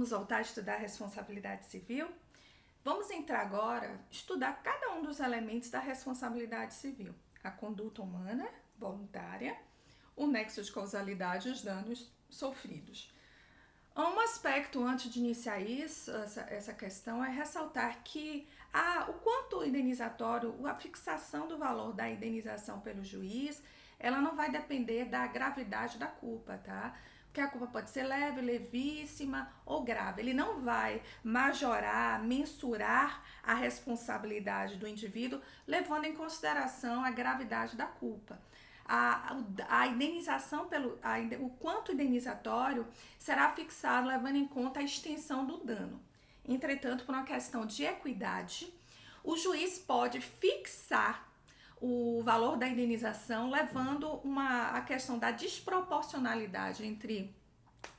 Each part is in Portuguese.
Vamos voltar a estudar a responsabilidade civil? Vamos entrar agora, estudar cada um dos elementos da responsabilidade civil. A conduta humana, voluntária, o nexo de causalidade e os danos sofridos. Um aspecto antes de iniciar essa questão é ressaltar que o quanto indenizatório, a fixação do valor da indenização pelo juiz, ela não vai depender da gravidade da culpa, tá? Porque a culpa pode ser leve, levíssima ou grave. Ele não vai majorar, mensurar a responsabilidade do indivíduo, levando em consideração a gravidade da culpa. A indenização, o quanto indenizatório será fixado levando em conta a extensão do dano. Entretanto, por uma questão de equidade, o juiz pode fixar o valor da indenização, levando a questão da desproporcionalidade entre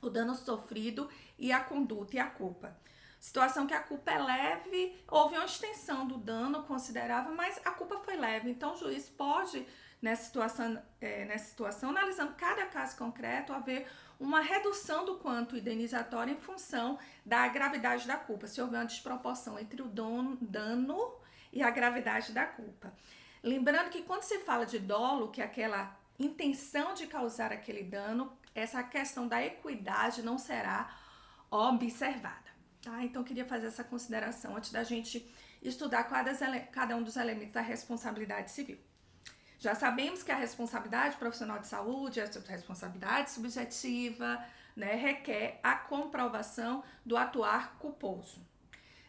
o dano sofrido e a conduta e a culpa. Situação que a culpa é leve, houve uma extensão do dano considerável, mas a culpa foi leve. Então, o juiz pode, nessa situação, analisando cada caso concreto, haver uma redução do quanto indenizatório em função da gravidade da culpa, se houver uma desproporção entre o dano e a gravidade da culpa. Lembrando que quando se fala de dolo, que é aquela intenção de causar aquele dano, essa questão da equidade não será observada, tá? Então, eu queria fazer essa consideração antes da gente estudar cada um dos elementos da responsabilidade civil. Já sabemos que a responsabilidade profissional de saúde, a responsabilidade subjetiva, né, requer a comprovação do atuar culposo,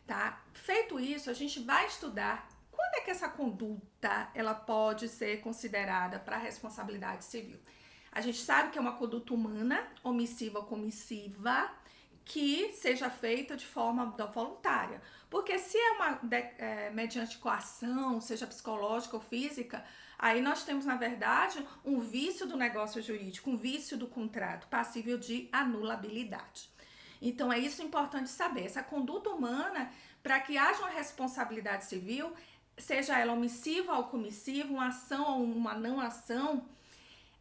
tá? Feito isso, a gente vai estudar quando é que essa conduta ela pode ser considerada para responsabilidade civil. A gente sabe que é uma conduta humana, omissiva ou comissiva, que seja feita de forma voluntária. Porque se é mediante coação, seja psicológica ou física, aí nós temos, na verdade, um vício do negócio jurídico, um vício do contrato, passível de anulabilidade. Então, é isso importante saber. Essa conduta humana, para que haja uma responsabilidade civil, seja ela omissiva ou comissiva, uma ação ou uma não ação,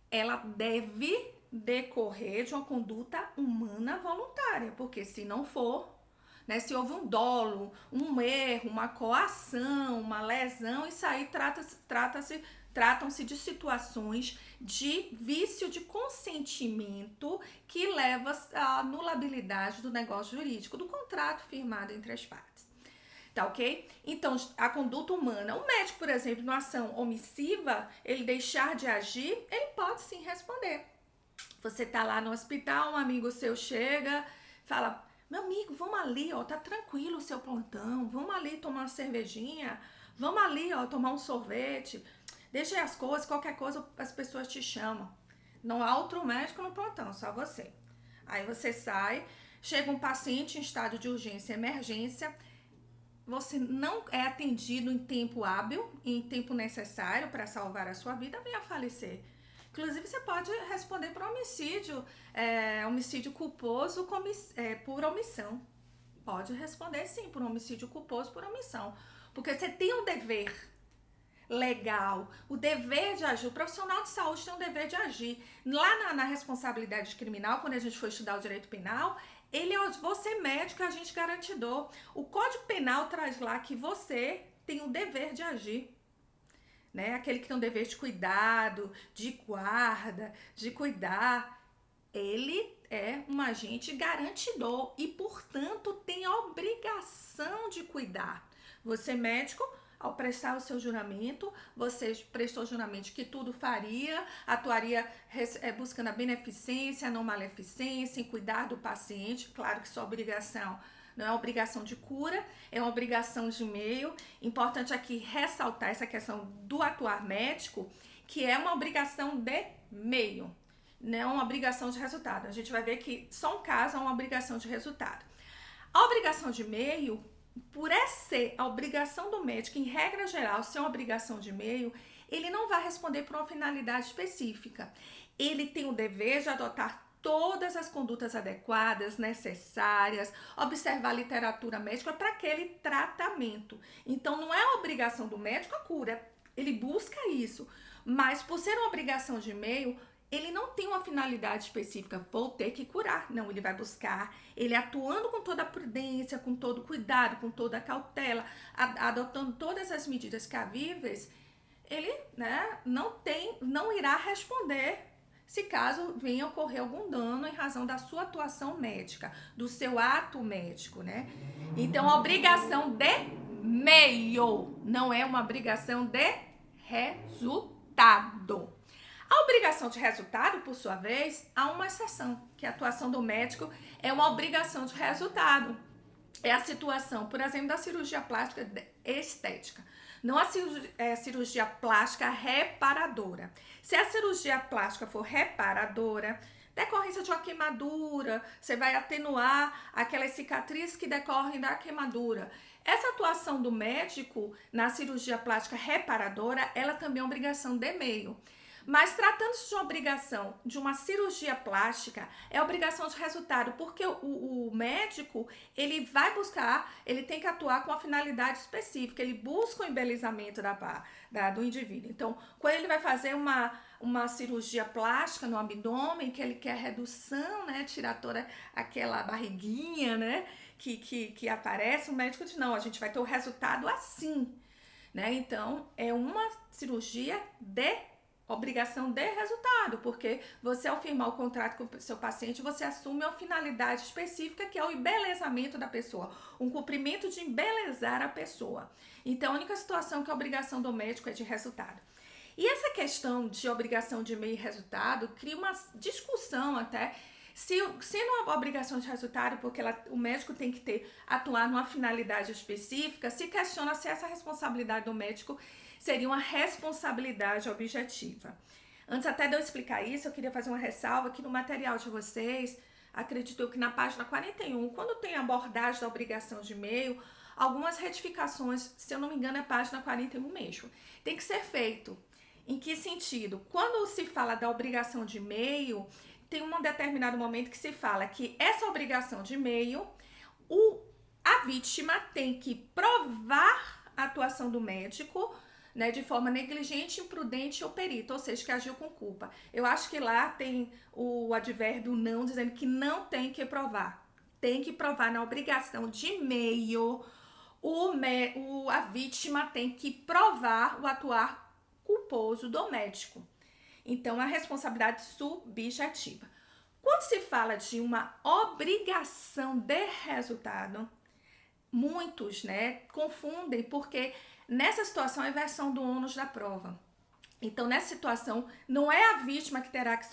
ela deve decorrer de uma conduta humana voluntária, porque se não for, né, se houve um dolo, um erro, uma coação, uma lesão, isso aí tratam-se de situações de vício de consentimento que leva à anulabilidade do negócio jurídico, do contrato firmado entre as partes. Tá ok? Então, a conduta humana, o médico, por exemplo, numa ação omissiva, ele deixar de agir, ele pode sim responder. Você tá lá no hospital, um amigo seu chega, fala: meu amigo, vamos ali, ó, tá tranquilo o seu plantão, vamos ali tomar uma cervejinha, vamos ali, ó, tomar um sorvete, deixa aí as coisas, qualquer coisa as pessoas te chamam. Não há outro médico no plantão, só você. Aí você sai, chega um paciente em estado de urgência e emergência, você não é atendido em tempo hábil, em tempo necessário para salvar a sua vida, vem a falecer. Inclusive, você pode responder por homicídio culposo por omissão. Pode responder sim, por homicídio culposo por omissão. Porque você tem um dever legal, o dever de agir. O profissional de saúde tem um dever de agir. Lá na responsabilidade criminal, quando a gente for estudar o direito penal, você médico é agente garantidor. O Código Penal traz lá que você tem o dever de agir, né? Aquele que tem o dever de cuidado, de guarda, de cuidar, ele é um agente garantidor e, portanto, tem a obrigação de cuidar. Você médico, ao prestar o seu juramento, você prestou juramento que tudo faria, atuaria buscando a beneficência, a não maleficência, em cuidar do paciente. Claro que sua obrigação não é uma obrigação de cura, é uma obrigação de meio. Importante aqui ressaltar essa questão do atuar médico, que é uma obrigação de meio, não é uma obrigação de resultado. A gente vai ver que só um caso é uma obrigação de resultado. A obrigação de meio, por ser a obrigação do médico, em regra geral, ser uma obrigação de meio, ele não vai responder por uma finalidade específica. Ele tem o dever de adotar todas as condutas adequadas, necessárias, observar a literatura médica para aquele tratamento. Então, não é a obrigação do médico a cura, ele busca isso, mas por ser uma obrigação de meio, ele não tem uma finalidade específica, vou ter que curar. Não, ele vai buscar, ele atuando com toda a prudência, com todo o cuidado, com toda a cautela, adotando todas as medidas cabíveis, ele, né, não irá responder se caso venha ocorrer algum dano em razão da sua atuação médica, do seu ato médico, né? Então, a obrigação de meio não é uma obrigação de resultado. A obrigação de resultado, por sua vez, há uma exceção, que a atuação do médico é uma obrigação de resultado. É a situação, por exemplo, da cirurgia plástica estética. Não a cirurgia plástica reparadora. Se a cirurgia plástica for reparadora, decorrência de uma queimadura, você vai atenuar aquelas cicatrizes que decorrem da queimadura. Essa atuação do médico na cirurgia plástica reparadora, ela também é uma obrigação de meio. Mas tratando-se de uma obrigação de uma cirurgia plástica, é obrigação de resultado, porque o médico, ele vai buscar, ele tem que atuar com uma finalidade específica, ele busca o embelezamento do indivíduo. Então, quando ele vai fazer uma cirurgia plástica no abdômen, que ele quer redução, né, tirar toda aquela barriguinha, né, que aparece, o médico diz, não, a gente vai ter o resultado assim, né? Então, é uma cirurgia de obrigação de resultado, porque você, ao firmar o contrato com o seu paciente, você assume uma finalidade específica, que é o embelezamento da pessoa, um cumprimento de embelezar a pessoa. Então, a única situação que a obrigação do médico é de resultado. E essa questão de obrigação de meio e resultado cria uma discussão até, sendo uma obrigação de resultado, porque o médico tem que atuar numa finalidade específica, se questiona se essa responsabilidade do médico seria uma responsabilidade objetiva. Antes até de eu explicar isso, eu queria fazer uma ressalva que no material de vocês, acredito eu que na página 41, quando tem a abordagem da obrigação de meio, algumas retificações, se eu não me engano é página 41 mesmo, tem que ser feito. Em que sentido? Quando se fala da obrigação de meio, tem um determinado momento que se fala que essa obrigação de meio, a vítima tem que provar a atuação do médico, né, de forma negligente, imprudente ou perito, ou seja, que agiu com culpa. Eu acho que lá tem o advérbio não, dizendo que não tem que provar. Tem que provar na obrigação de meio, a vítima tem que provar o atuar culposo do médico. Então, a responsabilidade subjetiva. Quando se fala de uma obrigação de resultado, muitos, né, confundem, porque nessa situação é a inversão do ônus da prova. Então, nessa situação, não é a vítima que terá que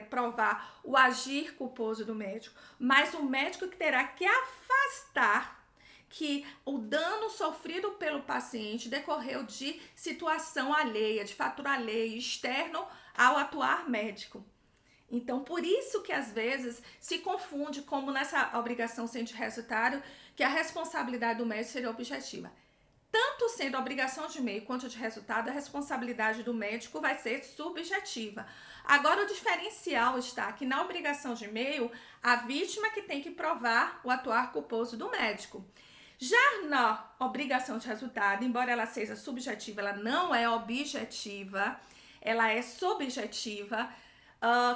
provar o agir culposo do médico, mas o médico que terá que afastar que o dano sofrido pelo paciente decorreu de situação alheia, de fator alheio, externo ao atuar médico. Então, por isso que às vezes se confunde, como nessa obrigação sem de resultado, que a responsabilidade do médico seria objetiva. Tanto sendo a obrigação de meio quanto de resultado, a responsabilidade do médico vai ser subjetiva. Agora, o diferencial está que na obrigação de meio, a vítima que tem que provar o atuar culposo do médico. Já na obrigação de resultado, embora ela seja subjetiva, ela não é objetiva, ela é subjetiva.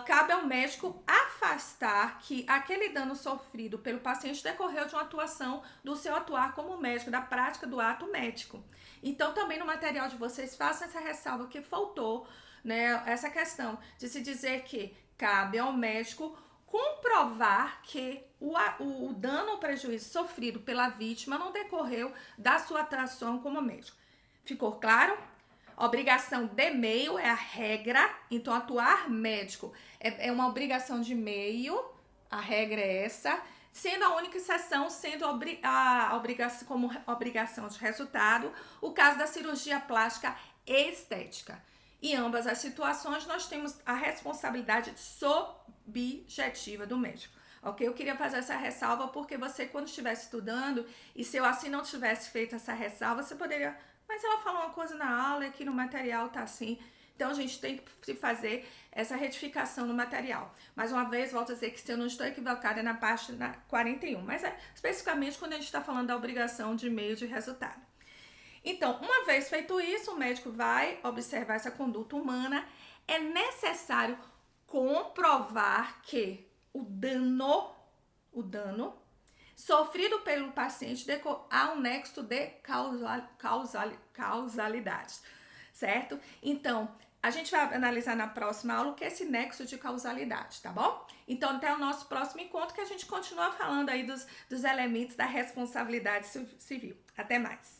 Cabe ao médico afastar que aquele dano sofrido pelo paciente decorreu de uma atuação do seu atuar como médico, da prática do ato médico. Então, também no material de vocês, façam essa ressalva que faltou, né, essa questão de se dizer que cabe ao médico comprovar que o dano ou prejuízo sofrido pela vítima não decorreu da sua atuação como médico. Ficou claro? Obrigação de meio é a regra, então atuar médico é uma obrigação de meio, a regra é essa, sendo a única exceção, sendo a obrigação como obrigação de resultado, o caso da cirurgia plástica estética. Em ambas as situações, nós temos a responsabilidade subjetiva do médico. Ok? Eu queria fazer essa ressalva porque você, quando estivesse estudando, e se eu assim não tivesse feito essa ressalva, você poderia... Mas ela falou uma coisa na aula e aqui no material tá assim. Então, a gente tem que fazer essa retificação no material. Mais uma vez, volto a dizer que se eu não estou equivocada é na página 41. Mas é especificamente quando a gente está falando da obrigação de meio de resultado. Então, uma vez feito isso, o médico vai observar essa conduta humana. É necessário comprovar que o dano sofrido pelo paciente há um nexo de causalidade, certo? Então, a gente vai analisar na próxima aula o que é esse nexo de causalidade, tá bom? Então, até o nosso próximo encontro que a gente continua falando aí dos elementos da responsabilidade civil. Até mais!